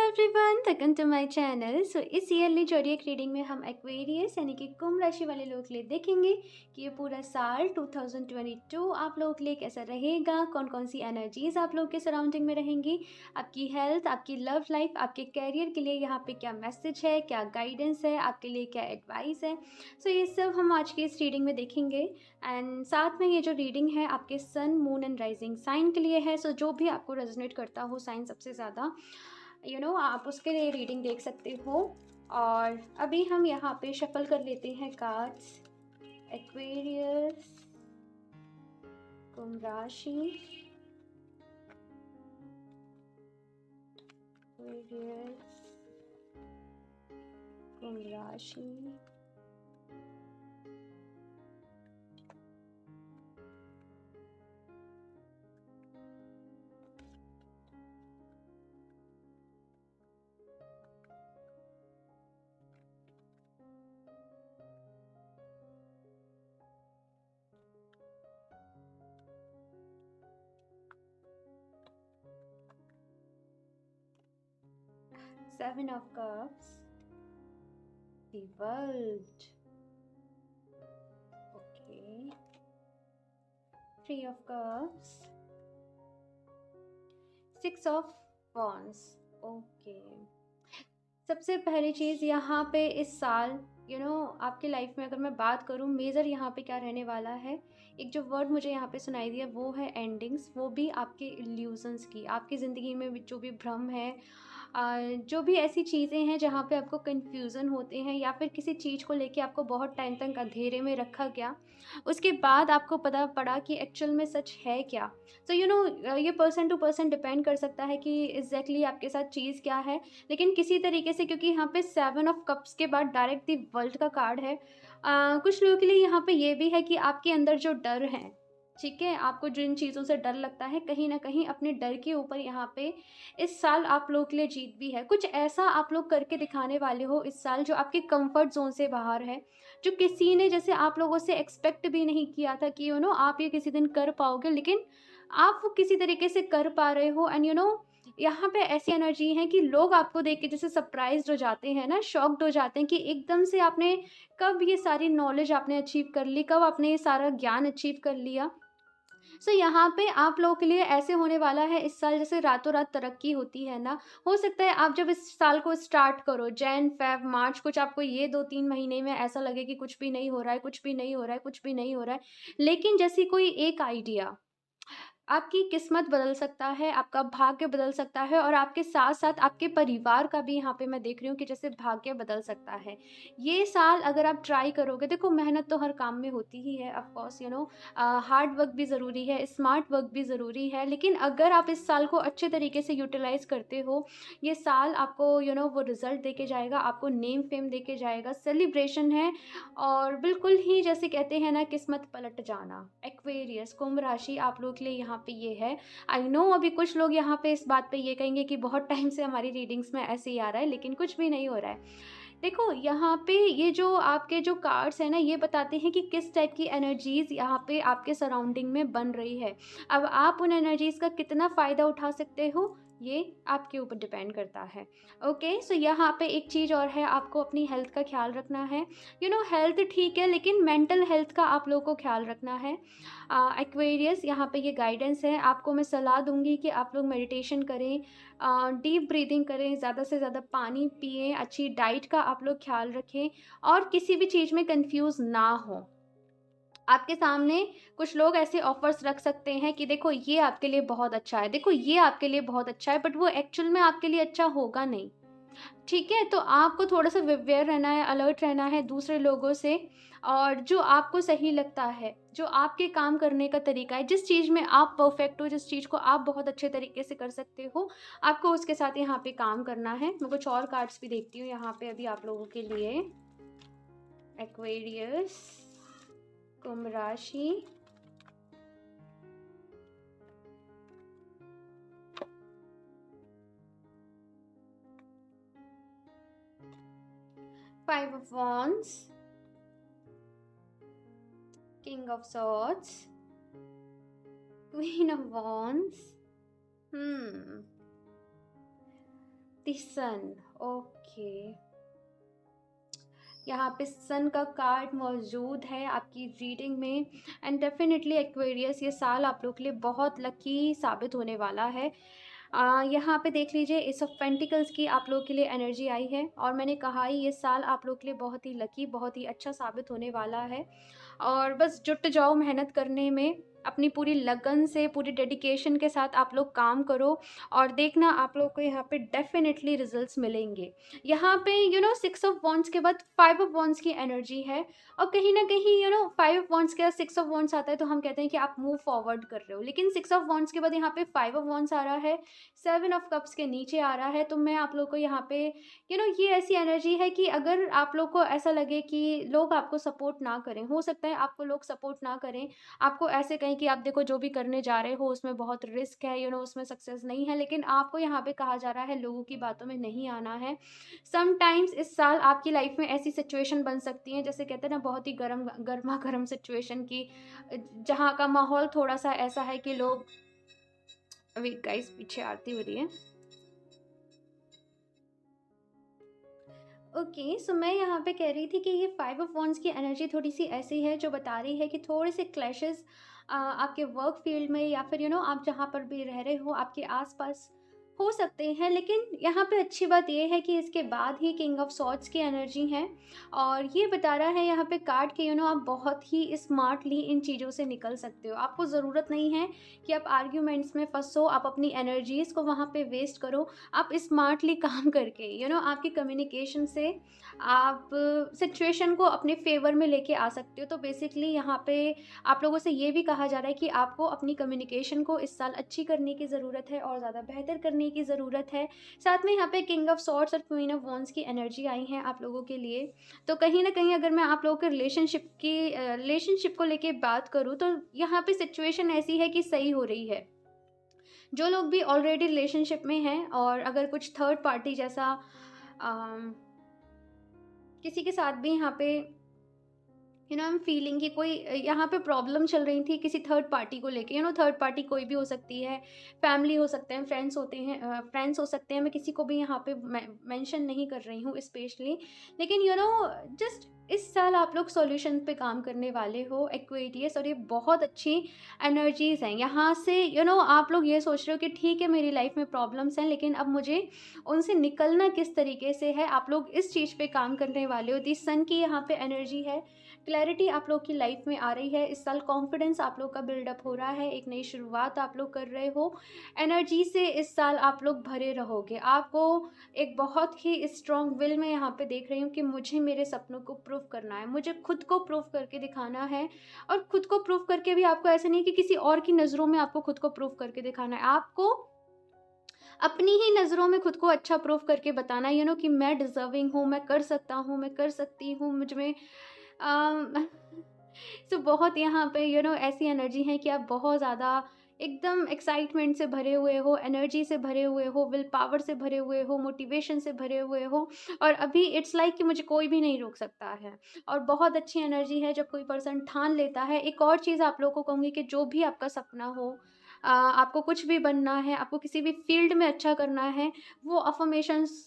Everyone, welcome to my channel. So इस yearly जोडिएक reading में हम एक्वेरियस यानी कि कुंभ राशि वाले लोग के लिए देखेंगे कि ये पूरा साल 2022 आप लोगों के लिए कैसा रहेगा, कौन कौन सी एनर्जीज आप लोगों के सराउंडिंग में रहेंगी, आपकी हेल्थ, आपकी लव लाइफ, आपके कैरियर के लिए यहाँ पे क्या मैसेज है, क्या गाइडेंस है, आपके लिए क्या एडवाइस है। सो ये सब हम आज की इस रीडिंग में देखेंगे। एंड साथ में ये जो रीडिंग है आपके सन, मून एंड राइजिंग साइन के लिए है। सो जो भी आपको रेजोनेट करता हो साइन सबसे ज़्यादा आप उसके लिए रीडिंग देख सकते हो। और अभी हम यहाँ पे शफल कर लेते हैं कार्ड्स। एक्वेरियस, कुंभ राशि, एक्वेरियस, कुंभ राशि, 7 of cups, the world, okay, 3 of cups, 6 of wands, okay. सबसे पहली चीज़ यहाँ पे इस साल आपकी लाइफ में अगर मैं बात करूँ मेजर यहाँ पे क्या रहने वाला है, एक जो वर्ड मुझे यहाँ पे सुनाई दिया वो है एंडिंग्स। वो भी आपके इल्यूजन्स की, आपकी ज़िंदगी में जो भी भ्रम है, जो भी ऐसी चीज़ें हैं जहाँ पे आपको कन्फ्यूज़न होते हैं या फिर किसी चीज़ को लेके आपको बहुत टाइम तक अंधेरे में रखा गया, उसके बाद आपको पता पड़ा कि एक्चुअल में सच है क्या। तो ये पर्सन टू पर्सन डिपेंड कर सकता है कि एग्जैक्टली आपके साथ चीज़ क्या है। लेकिन किसी तरीके से, क्योंकि यहाँ पे 7 ऑफ कप्स के बाद डायरेक्ट दी वर्ल्ड का कार्ड है, कुछ लोगों के लिए यहाँ पे ये भी है कि आपके अंदर जो डर है, ठीक है, आपको जिन चीज़ों से डर लगता है, कहीं ना कहीं अपने डर के ऊपर यहाँ पे इस साल आप लोगों के लिए जीत भी है। कुछ ऐसा आप लोग करके दिखाने वाले हो इस साल जो आपके कंफर्ट जोन से बाहर है, जो किसी ने जैसे आप लोगों से एक्सपेक्ट भी नहीं किया था कि आप ये किसी दिन कर पाओगे, लेकिन आप वो किसी तरीके से कर पा रहे हो। एंड यहाँ पे ऐसी एनर्जी है कि लोग आपको देख के जैसे सरप्राइज्ड हो जाते हैं ना, शॉक्ड हो जाते हैं कि एकदम से आपने कब ये सारी नॉलेज आपने अचीव कर ली, कब आपने ये सारा ज्ञान अचीव कर लिया। सो यहाँ पे आप लोगों के लिए ऐसे होने वाला है इस साल जैसे रातों रात तरक्की होती है ना। हो सकता है आप जब इस साल को स्टार्ट करो, जैन फेब मार्च, कुछ आपको ये 2-3 महीने में ऐसा लगे कि कुछ भी नहीं हो रहा है, कुछ भी नहीं हो रहा है, कुछ भी नहीं हो रहा है। लेकिन जैसी कोई एक आइडिया आपकी किस्मत बदल सकता है, आपका भाग्य बदल सकता है, और आपके साथ-साथ आपके परिवार का भी यहाँ पे मैं देख रही हूँ कि जैसे भाग्य बदल सकता है। ये साल अगर आप ट्राई करोगे, देखो मेहनत तो हर काम में होती ही है, ऑफ कोर्स हार्ड वर्क भी ज़रूरी है, स्मार्ट वर्क भी ज़रूरी है। लेकिन अगर आप इस साल को अच्छे तरीके से यूटिलाइज़ करते हो, ये साल आपको वो रिज़ल्ट देके जाएगा, आपको नेम फेम देके जाएगा, सेलिब्रेशन है। और बिल्कुल ही जैसे कहते हैं ना, किस्मत पलट जाना। एक्वेरियस, कुंभ राशि आप लोग के लिए यहाँ पे ये है। आई नो अभी कुछ लोग यहाँ पे इस बात पे ये कहेंगे कि बहुत टाइम से हमारी रीडिंग्स में ऐसे ही आ रहा है, लेकिन कुछ भी नहीं हो रहा है। देखो यहाँ पे ये जो आपके जो कार्ड्स हैं ना, ये बताते हैं कि किस टाइप की एनर्जीज यहाँ पे आपके सराउंडिंग में बन रही है। अब आप उन एनर्जीज का कितना फ़ायदा उठा सकते हो, ये आपके ऊपर डिपेंड करता है। ओके, सो यहाँ पे एक चीज़ और है, आपको अपनी हेल्थ का ख्याल रखना है। हेल्थ ठीक है, लेकिन मेंटल हेल्थ का आप लोगों को ख्याल रखना है। एक्वेरियस, यहाँ पे ये गाइडेंस है, आपको मैं सलाह दूंगी कि आप लोग मेडिटेशन करें, डीप ब्रीदिंग करें, ज़्यादा से ज़्यादा पानी पिएं, अच्छी डाइट का आप लोग ख्याल रखें, और किसी भी चीज़ में कंफ्यूज ना हो। आपके सामने कुछ लोग ऐसे ऑफर्स रख सकते हैं कि देखो ये आपके लिए बहुत अच्छा है, देखो ये आपके लिए बहुत अच्छा है, बट वो एक्चुअल में आपके लिए अच्छा होगा नहीं। ठीक है, तो आपको थोड़ा-सा अवेयर रहना है, अलर्ट रहना है दूसरे लोगों से, और जो आपको सही लगता है, जो आपके काम करने का तरीका है, जिस चीज़ में आप परफेक्ट हो, जिस चीज़ को आप बहुत अच्छे तरीके से कर सकते हो, आपको उसके साथ यहाँ पे काम करना है। मैं कुछ और कार्ड्स भी देखती हूँ यहाँ पे अभी आप लोगों के लिए। एक्वेरियस, कुंभ राशि, five of wands, king of swords, queen of wands, the sun. Okay, यहाँ पे सन का कार्ड मौजूद है आपकी रीडिंग में। एंड डेफिनेटली एक्वेरियस, ये साल आप लोग के लिए बहुत लकी साबित होने वाला है। यहाँ पे देख लीजिए, एस ऑफ पेंटिकल्स की आप लोग के लिए एनर्जी आई है, और मैंने कहा ही ये साल आप लोग के लिए बहुत ही लकी, बहुत ही अच्छा साबित होने वाला है। और बस जुट जाओ मेहनत करने में, अपनी पूरी लगन से, पूरी डेडिकेशन के साथ आप लोग काम करो, और देखना आप लोग को यहाँ पे डेफिनेटली रिजल्ट्स मिलेंगे। यहाँ पे सिक्स ऑफ वॉन्ड्स के बाद फाइव ऑफ वॉन्ड्स की एनर्जी है, और कहीं ना कहीं फाइव ऑफ वॉन्ड्स के बाद सिक्स ऑफ वॉन्ड्स आता है तो हम कहते हैं कि आप मूव फॉरवर्ड कर रहे हो, लेकिन सिक्स ऑफ वॉन्ड्स के बाद यहाँ पे फाइव ऑफ वॉन्ड्स आ रहा है, सेवन ऑफ कप्स के नीचे आ रहा है। तो मैं आप लोग को यहाँ पे ये ऐसी एनर्जी है कि अगर आप लोग को ऐसा लगे कि लोग आपको सपोर्ट ना करें, हो सकता है आपको लोग सपोर्ट ना करें, आपको ऐसे कहें कि आप देखो जो भी करने जा रहे हो उसमें बहुत रिस्क है, उसमें सक्सेस नहीं है, लेकिन आपको यहाँ पे कहा जा रहा है लोगों की बातों में नहीं आना है। समटाइम्स इस साल आपकी लाइफ में ऐसी सिचुएशन बन सकती है, जैसे कहते हैं ना, बहुत ही गर्मा गर्म सिचुएशन की, जहाँ का माहौल थोड़ा सा ऐसा है कि लोग, वेट गाइस, पीछे आरती हो रही है। ओके, सो मैं यहाँ पे कह रही थी कि ये फाइव ऑफ वॉन्ड्स की एनर्जी थोड़ी सी ऐसी है जो बता रही है कि थोड़े से क्लैशेस आपके वर्क फील्ड में, या फिर आप जहाँ पर भी रह रहे हो आपके आसपास हो सकते हैं। लेकिन यहाँ पे अच्छी बात ये है कि इसके बाद ही किंग ऑफ सॉर्ड्स की एनर्जी है, और ये बता रहा है यहाँ पे कार्ड के आप बहुत ही स्मार्टली इन चीज़ों से निकल सकते हो। आपको ज़रूरत नहीं है कि आप आर्ग्यूमेंट्स में फंसो, आप अपनी एनर्जीज़ को वहाँ पे वेस्ट करो। आप स्मार्टली काम करके आपकी कम्युनिकेशन से आप सिचुएशन को अपने फेवर में लेके आ सकते हो। तो बेसिकली यहाँ पे आप लोगों से ये भी कहा जा रहा है कि आपको अपनी कम्युनिकेशन को इस साल अच्छी करने की ज़रूरत है, और ज़्यादा बेहतर करने की ज़रूरत है। साथ में यहाँ पे किंग ऑफ सॉर्ड्स और क्वीन ऑफ वॉन्ड्स की एनर्जी आई है आप लोगों के लिए। तो कहीं ना कहीं अगर मैं आप लोगों के रिलेशनशिप को लेके बात करूँ, तो यहाँ पे सिचुएशन ऐसी है कि सही हो रही है। जो लोग भी ऑलरेडी रिलेशनशिप में हैं, और अगर कुछ थर्ड पार्टी जैसा किसी के साथ भी यहाँ पे आई एम फीलिंग कि कोई यहाँ पे प्रॉब्लम चल रही थी किसी थर्ड पार्टी को लेके, थर्ड पार्टी कोई भी हो सकती है, फैमिली हो सकते हैं, फ्रेंड्स हो सकते हैं, मैं किसी को भी यहाँ पे मेंशन नहीं कर रही हूँ स्पेशली, लेकिन जस्ट इस साल आप लोग सॉल्यूशन पे काम करने वाले हो एक्वेरियस, और ये बहुत अच्छी एनर्जीज हैं। यहाँ से आप लोग ये सोच रहे हो कि ठीक है मेरी लाइफ में प्रॉब्लम्स हैं, लेकिन अब मुझे उनसे निकलना किस तरीके से है, आप लोग इस चीज़ पे काम करने वाले हो। दी सन की यहाँ पे एनर्जी है, क्लैरिटी आप लोग की लाइफ में आ रही है इस साल, कॉन्फिडेंस आप लोग का बिल्डअप हो रहा है, एक नई शुरुआत आप लोग कर रहे हो, एनर्जी से इस साल आप लोग भरे रहोगे। आपको एक बहुत ही स्ट्रॉन्ग विल में यहाँ पे देख रही हूँ कि मुझे मेरे सपनों को प्रूव करना है, मुझे खुद को प्रूव करके दिखाना है, और खुद को प्रूव करके भी आपको ऐसा नहीं कि किसी और की नज़रों में आपको खुद को प्रूव करके दिखाना है, आपको अपनी ही नज़रों में खुद को अच्छा प्रूव करके बताना है कि मैं डिज़र्विंग हूँ, मैं कर सकता हूँ, मैं कर सकती हूँ, मुझ में सो बहुत यहाँ पे ऐसी एनर्जी है कि आप बहुत ज़्यादा एकदम एक्साइटमेंट से भरे हुए हो, एनर्जी से भरे हुए हो, विल पावर से भरे हुए हो, मोटिवेशन से भरे हुए हो, और अभी इट्स लाइक कि मुझे कोई भी नहीं रोक सकता है। और बहुत अच्छी एनर्जी है जब कोई पर्सन ठान लेता है। एक और चीज़ आप लोगों को कहूँगी कि जो भी आपका सपना हो, आपको कुछ भी बनना है, आपको किसी भी फील्ड में अच्छा करना है, वो अफर्मेशंस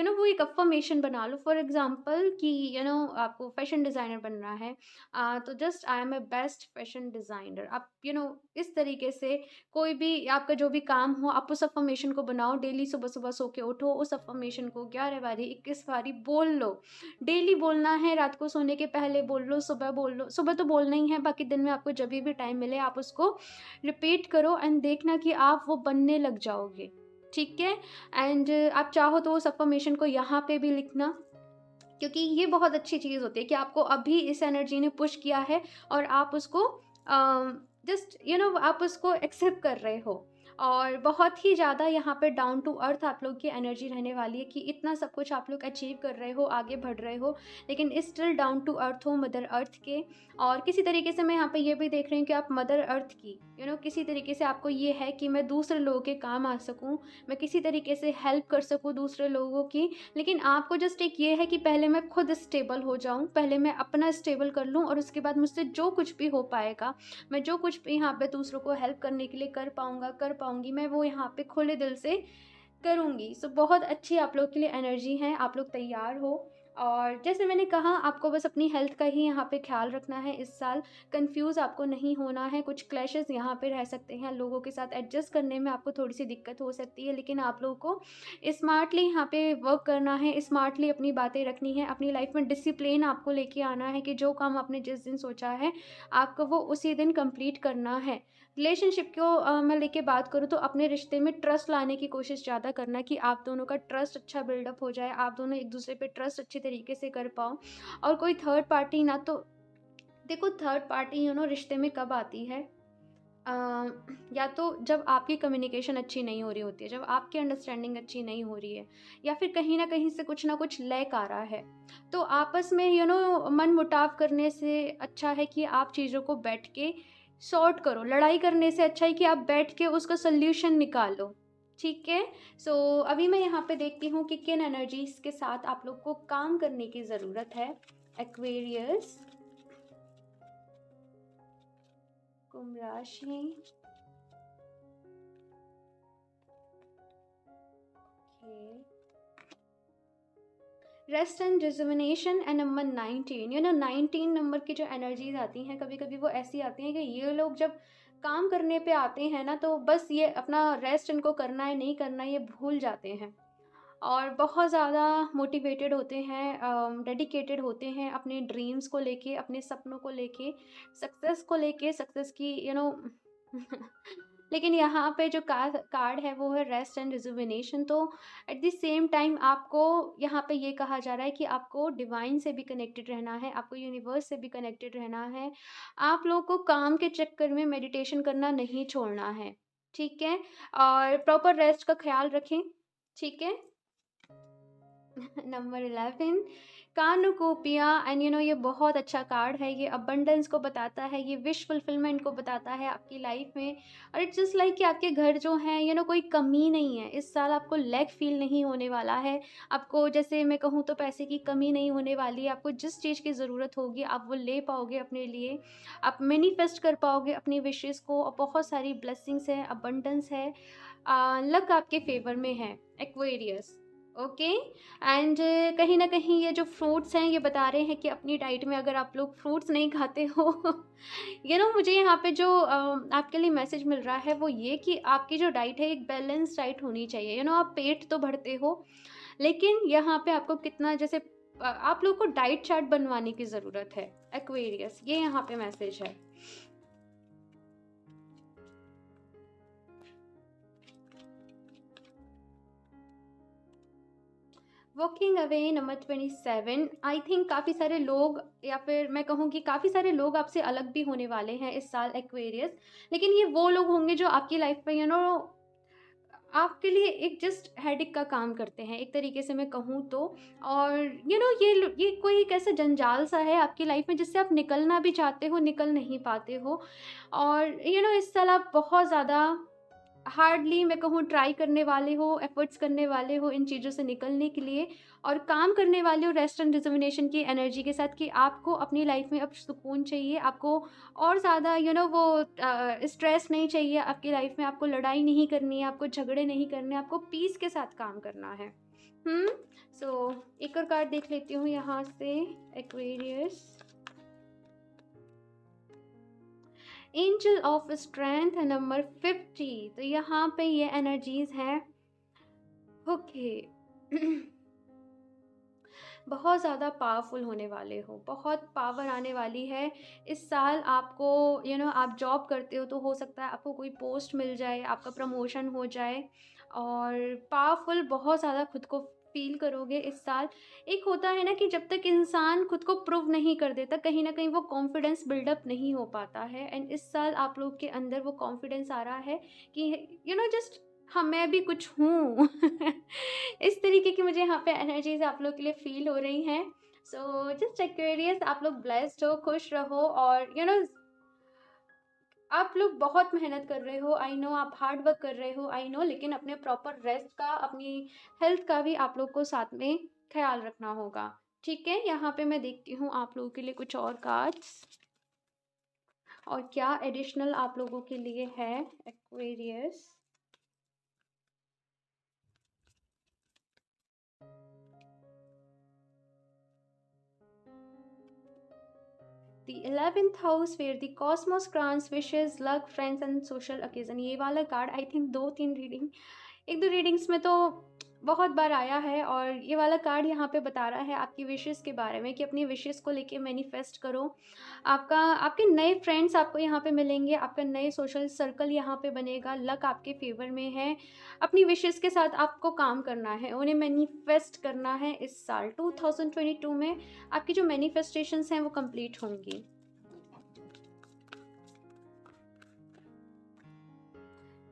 वो एक अफर्मेशन बना लो। फॉर एग्जांपल कि आपको फैशन डिज़ाइनर बनना है, तो just I am a best fashion designer. आप इस तरीके से कोई भी आपका जो भी काम हो, आप उस अफर्मेशन को बनाओ। डेली सुबह सुबह सो के उठो, उस अफर्मेशन को 11 बारी 21 बारी बोल लो। डेली बोलना है, रात को सोने के पहले बोल लो, सुबह बोल लो। सुबह तो बोलना ही है, बाकी दिन में आपको जब भी टाइम मिले आप उसको रिपीट करो, एंड देखना कि आप वो बनने लग जाओगे, ठीक है। एंड आप चाहो तो उस अफर्मेशन को यहाँ पे भी लिखना, क्योंकि ये बहुत अच्छी चीज़ होती है कि आपको अभी इस एनर्जी ने पुश किया है, और आप उसको जस्ट आप उसको एक्सेप्ट कर रहे हो। और बहुत ही ज़्यादा यहाँ पे डाउन टू अर्थ आप लोग की एनर्जी रहने वाली है कि इतना सब कुछ आप लोग अचीव कर रहे हो, आगे बढ़ रहे हो, लेकिन स्टिल डाउन टू अर्थ हो, मदर अर्थ के। और किसी तरीके से मैं यहाँ पे ये भी देख रही हूँ कि आप मदर अर्थ की किसी तरीके से आपको ये है कि मैं दूसरे लोगों के काम आ सकूँ, मैं किसी तरीके से हेल्प कर सकूँ दूसरे लोगों की, लेकिन आपको जस्ट एक ये है कि पहले मैं खुद स्टेबल हो जाऊँ, पहले मैं अपना स्टेबल कर लूँ, और उसके बाद मुझसे जो कुछ भी हो पाएगा, मैं जो कुछ भी यहाँ पे दूसरों को हेल्प करने के लिए कर पाऊँगी, मैं वो यहाँ पे खुले दिल से करूँगी। सो बहुत अच्छी आप लोग के लिए एनर्जी है, आप लोग तैयार हो। और जैसे मैंने कहा, आपको बस अपनी हेल्थ का ही यहाँ पे ख़्याल रखना है इस साल, कन्फ्यूज़ आपको नहीं होना है। कुछ क्लैशेज़ यहाँ पे रह सकते हैं, लोगों के साथ एडजस्ट करने में आपको थोड़ी-सी दिक्कत हो सकती है, लेकिन आप लोगों को स्मार्टली यहाँ पे वर्क करना है, स्मार्टली अपनी बातें रखनी है, अपनी लाइफ़ में डिसिप्लिन आपको लेके आना है कि जो काम आपने जिस दिन सोचा है, आपको वो उसी दिन कंप्लीट करना है। रिलेशनशिप को मैं लेके बात करूँ तो अपने रिश्ते में ट्रस्ट लाने की कोशिश ज़्यादा करना कि आप दोनों का ट्रस्ट अच्छा बिल्डअप हो जाए, आप दोनों एक-दूसरे पे ट्रस्ट अच्छे तरीके से कर पाओ। और कोई थर्ड पार्टी ना तो देखो, थर्ड पार्टी रिश्ते में कब आती है? अ, या तो जब आपकी कम्युनिकेशन अच्छी नहीं हो रही होती है, जब आपकी अंडरस्टैंडिंग अच्छी नहीं हो रही है, या फिर कहीं न कहीं से कुछ ना कुछ लैक आ रहा है। तो आपस में मन-मुटाव करने से अच्छा है कि आप चीज़ों को बैठ के सॉर्ट करो। लड़ाई करने से अच्छा है कि आप बैठ के उसका सॉल्यूशन निकालो, ठीक है? सो अभी मैं यहाँ पे देखती हूँ कि किन एनर्जीज़ के साथ आप लोग को काम करने की ज़रूरत है। एक्वेरियस, कुंभ राशि, okay. Rest and rejuvenation and number 19, 19 number की जो एनर्जीज आती हैं, कभी कभी वो ऐसी आती हैं कि ये लोग जब काम करने पे आते हैं ना, तो बस ये अपना रेस्ट इनको करना है नहीं करना है ये भूल जाते हैं, और बहुत ज़्यादा मोटिवेटेड होते हैं, डेडिकेटेड होते हैं अपने ड्रीम्स को लेके, अपने सपनों को लेके, सक्सेस को लेके, सक्सेस की लेकिन यहाँ पे जो कार्ड है वो है रेस्ट एंड रिजुविनेशन। तो एट द सेम टाइम आपको यहाँ पे ये कहा जा रहा है कि आपको डिवाइन से भी कनेक्टेड रहना है, आपको यूनिवर्स से भी कनेक्टेड रहना है। आप लोगों को काम के चक्कर में मेडिटेशन करना नहीं छोड़ना है, ठीक है? और प्रॉपर रेस्ट का ख्याल रखें, ठीक है? नंबर 11, कानुकोपिया, एंड ये बहुत अच्छा कार्ड है। ये अबंडेंस को बताता है, ये विश फुलफिलमेंट को बताता है आपकी लाइफ में। और इट्स जस्ट लाइक कि आपके घर जो हैं, कोई कमी नहीं है इस साल, आपको लैक फील नहीं होने वाला है। आपको, जैसे मैं कहूँ तो, पैसे की कमी नहीं होने वाली है। आपको जिस चीज़ की ज़रूरत होगी आप वो ले पाओगे अपने लिए, आप मैनिफेस्ट कर पाओगे अपनी विशेज़ को, और बहुत सारी ब्लेसिंग्स हैं, अबंडेंस है, लक आपके फेवर में है एक्वेरियस, ओके। एंड कहीं न कहीं ये जो फ्रूट्स हैं, ये बता रहे हैं कि अपनी डाइट में अगर आप लोग फ्रूट्स नहीं खाते हो मुझे यहाँ पे जो आपके लिए मैसेज मिल रहा है वो ये कि आपकी जो डाइट है एक बैलेंस डाइट होनी चाहिए। आप पेट तो भरते हो, लेकिन यहाँ पे आपको कितना, जैसे आप लोग को डाइट चार्ट बनवाने की ज़रूरत है एक्वेरियस, ये यहाँ पे मैसेज है। Walking away number 27, I think काफ़ी सारे लोग, या फिर मैं कहूँ कि काफ़ी सारे लोग आपसे अलग भी होने वाले हैं इस साल एक्वेरियस। लेकिन ये वो लोग होंगे जो आपकी लाइफ में आपके लिए एक जस्ट हेडेक का काम करते हैं, एक तरीके से मैं कहूँ तो। और ये कोई एक ऐसा जंजाल सा है आपकी लाइफ में जिससे आप निकलना भी चाहते हो, निकल नहीं पाते हो। और इस साल आप बहुत ज़्यादा हार्डली, मैं कहूँ, ट्राई करने वाले हो, एफर्ट्स करने वाले हो इन चीज़ों से निकलने के लिए, और काम करने वाले हो रेस्ट एंड रिजुविनेशन की एनर्जी के साथ कि आपको अपनी लाइफ में अब सुकून चाहिए, आपको और ज़्यादा वो स्ट्रेस नहीं चाहिए आपकी लाइफ में, आपको लड़ाई नहीं करनी है, आपको झगड़े नहीं करने, आपको पीस के साथ काम करना है। सो एक और कार्ड देख लेती हूँ यहाँ से, Aquarius, angel of strength number 50। तो यहाँ पे ये एनर्जीज हैं, ओके। बहुत ज़्यादा पावरफुल होने वाले हो, बहुत पावर आने वाली है इस साल आपको। आप जॉब करते हो तो हो सकता है आपको कोई पोस्ट मिल जाए, आपका प्रमोशन हो जाए, और पावरफुल बहुत ज़्यादा खुद को फील करोगे इस साल। एक होता है ना कि जब तक इंसान खुद को प्रूव नहीं कर देता, कहीं ना कहीं वो कॉन्फिडेंस बिल्डअप नहीं हो पाता है। एंड इस साल आप लोग के अंदर वो कॉन्फिडेंस आ रहा है कि जस्ट, हाँ, मैं भी कुछ हूँ। इस तरीके की मुझे यहाँ पे एनर्जीज आप लोग के लिए फील हो रही हैं। सो जस्ट एक्वेरियस, आप लोग ब्लेस्ड हो, खुश रहो, और आप लोग बहुत मेहनत कर रहे हो, आई नो, आप हार्ड वर्क कर रहे हो, आई नो, लेकिन अपने प्रॉपर रेस्ट का, अपनी हेल्थ का भी आप लोग को साथ में ख्याल रखना होगा, ठीक है? यहाँ पे मैं देखती हूँ आप लोगों के लिए कुछ और कार्ड्स, और क्या एडिशनल आप लोगों के लिए है Aquarius. The 11th house where the cosmos grants wishes luck friends and social occasion. ये वाला card I think 2-3 reading, 1-2 readings में तो बहुत बार आया है, और ये वाला कार्ड यहाँ पे बता रहा है आपकी विशेस के बारे में कि अपनी विशेस को लेके मैनिफेस्ट करो। आपके नए फ्रेंड्स आपको यहाँ पे मिलेंगे, आपका नए सोशल सर्कल यहाँ पे बनेगा, लक आपके फेवर में है। अपनी विशेस के साथ आपको काम करना है, उन्हें मैनिफेस्ट करना है। इस साल 2022 में आपकी जो मैनिफेस्टेशंस हैं वो कंप्लीट होंगी।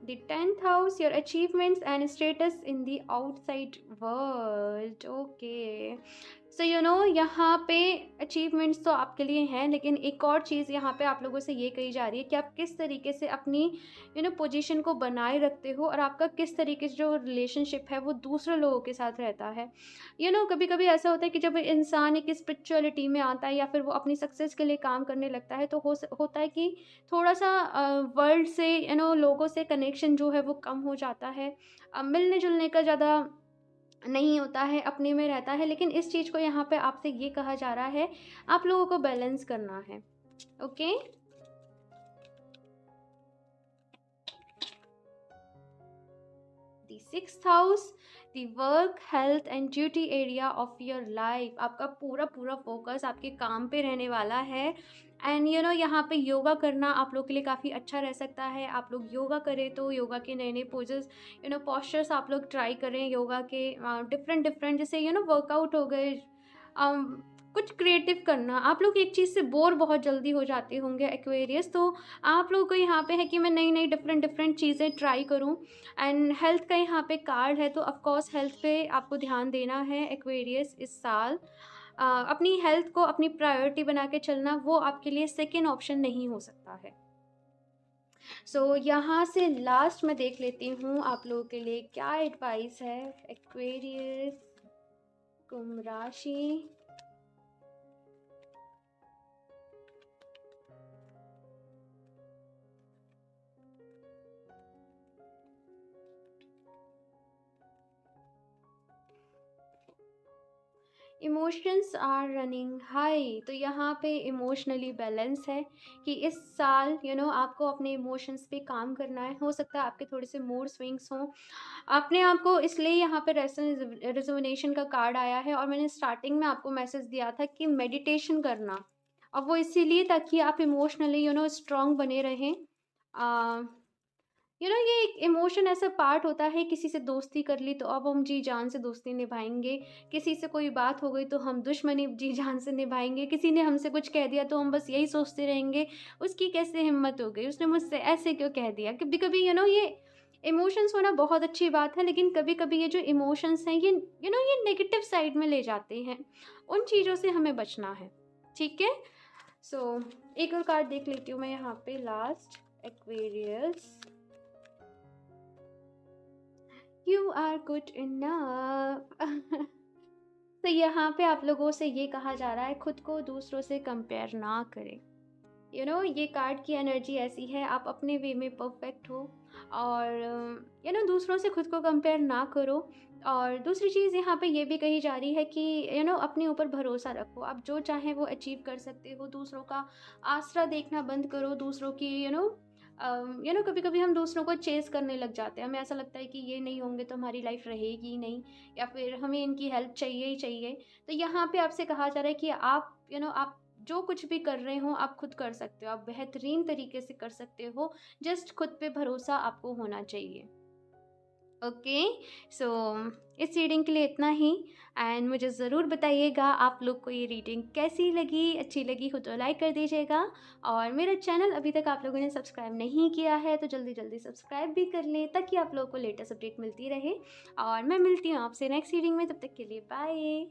The 10th house, your achievements and status in the outside world. Okay. सो यहाँ पे अचीवमेंट्स तो आपके लिए हैं, लेकिन एक और चीज़ यहाँ पे आप लोगों से ये कही जा रही है कि आप किस तरीके से अपनी पोजीशन को बनाए रखते हो, और आपका किस तरीके से जो रिलेशनशिप है वो दूसरे लोगों के साथ रहता है। कभी कभी ऐसा होता है कि जब इंसान एक स्पिरिचुअलिटी में आता है या फिर वो अपनी सक्सेस के लिए काम करने लगता है, तो होता है कि थोड़ा सा वर्ल्ड से लोगों से कनेक्शन जो है वो कम हो जाता है, मिलने जुलने का ज़्यादा नहीं होता है, अपने में रहता है। लेकिन इस चीज़ को यहाँ पे आपसे ये कहा जा रहा है, आप लोगों को बैलेंस करना है। Okay, the 6th house, the work health and duty area of your life. आपका पूरा पूरा फोकस आपके काम पे रहने वाला है। एंड यहाँ पे योगा करना आप लोग के लिए काफ़ी अच्छा रह सकता है। आप लोग योगा करें तो योगा के नए नए पोजेस पॉस्चर्स आप लोग ट्राई करें योगा के, डिफरेंट डिफरेंट, जैसे वर्कआउट हो गए, कुछ क्रिएटिव करना। आप लोग एक चीज़ से बोर बहुत जल्दी हो जाते होंगे एक्वेरियस, तो आप लोगों को यहाँ पे है कि मैं नई नई डिफरेंट डिफरेंट चीज़ें ट्राई करूँ। एंड हेल्थ का यहाँ पे कार्ड है, तो ऑफकोर्स हेल्थ पे आपको ध्यान देना है एक्वेरियस इस साल। अपनी हेल्थ को अपनी प्रायोरिटी बना के चलना, वो आपके लिए सेकेंड ऑप्शन नहीं हो सकता है। सो यहाँ से लास्ट मैं देख लेती हूँ आप लोगों के लिए क्या एडवाइस है। एक्वेरियस, कुंभ राशि, इमोशंस आर रनिंग हाई। तो यहाँ पे इमोशनली बैलेंस है कि इस साल आपको अपने इमोशंस पे काम करना है। हो सकता है आपके थोड़े से मूड स्विंग्स हों अपने आप को, इसलिए यहाँ पे रेजोनेशन का कार्ड आया है। और मैंने स्टार्टिंग में आपको मैसेज दिया था कि मेडिटेशन करना, अब वो इसीलिए ताकि आप इमोशनली स्ट्रांग बने रहें। ये एक इमोशन ऐसा पार्ट होता है, किसी से दोस्ती कर ली तो अब हम जी जान से दोस्ती निभाएंगे, किसी से कोई बात हो गई तो हम दुश्मनी जी जान से निभाएंगे, किसी ने हमसे कुछ कह दिया तो हम बस यही सोचते रहेंगे उसकी कैसे हिम्मत हो गई, उसने मुझसे ऐसे क्यों कह दिया। कभी कभी ये इमोशंस होना बहुत अच्छी बात है, लेकिन कभी कभी ये जो इमोशंस हैं ये ये नेगेटिव साइड में ले जाते हैं। उन चीज़ों से हमें बचना है, ठीक है। सो एक और कार्ड देख लेती हूँ मैं यहाँ पे last, Aquarius, you are good enough. तो यहाँ पे आप लोगों से ये कहा जा रहा है खुद को दूसरों से कंपेयर ना करें। ये कार्ड की एनर्जी ऐसी है, आप अपने वे में परफेक्ट हो, और दूसरों से खुद को कंपेयर ना करो। और दूसरी चीज़ यहाँ पे ये भी कही जा रही है कि अपने ऊपर भरोसा रखो, आप जो चाहें वो अचीव कर सकते हो। दूसरों का आसरा देखना बंद करो, दूसरों की कभी कभी हम दूसरों को चेस करने लग जाते हैं, हमें ऐसा लगता है कि ये नहीं होंगे तो हमारी लाइफ रहेगी ही नहीं, या फिर हमें इनकी हेल्प चाहिए ही चाहिए। तो यहाँ पे आपसे कहा जा रहा है कि आप आप जो कुछ भी कर रहे हो आप खुद कर सकते हो, आप बेहतरीन तरीके से कर सकते हो, जस्ट खुद पे भरोसा आपको होना चाहिए। ओके, सो इस रीडिंग के लिए इतना ही। एंड मुझे ज़रूर बताइएगा आप लोग को ये रीडिंग कैसी लगी, अच्छी लगी हो तो लाइक कर दीजिएगा। और मेरा चैनल अभी तक आप लोगों ने सब्सक्राइब नहीं किया है तो जल्दी जल्दी सब्सक्राइब भी कर लें, ताकि आप लोगों को लेटेस्ट अपडेट मिलती रहे। और मैं मिलती हूँ आपसे नेक्स्ट रीडिंग में, तब तक के लिए बाय।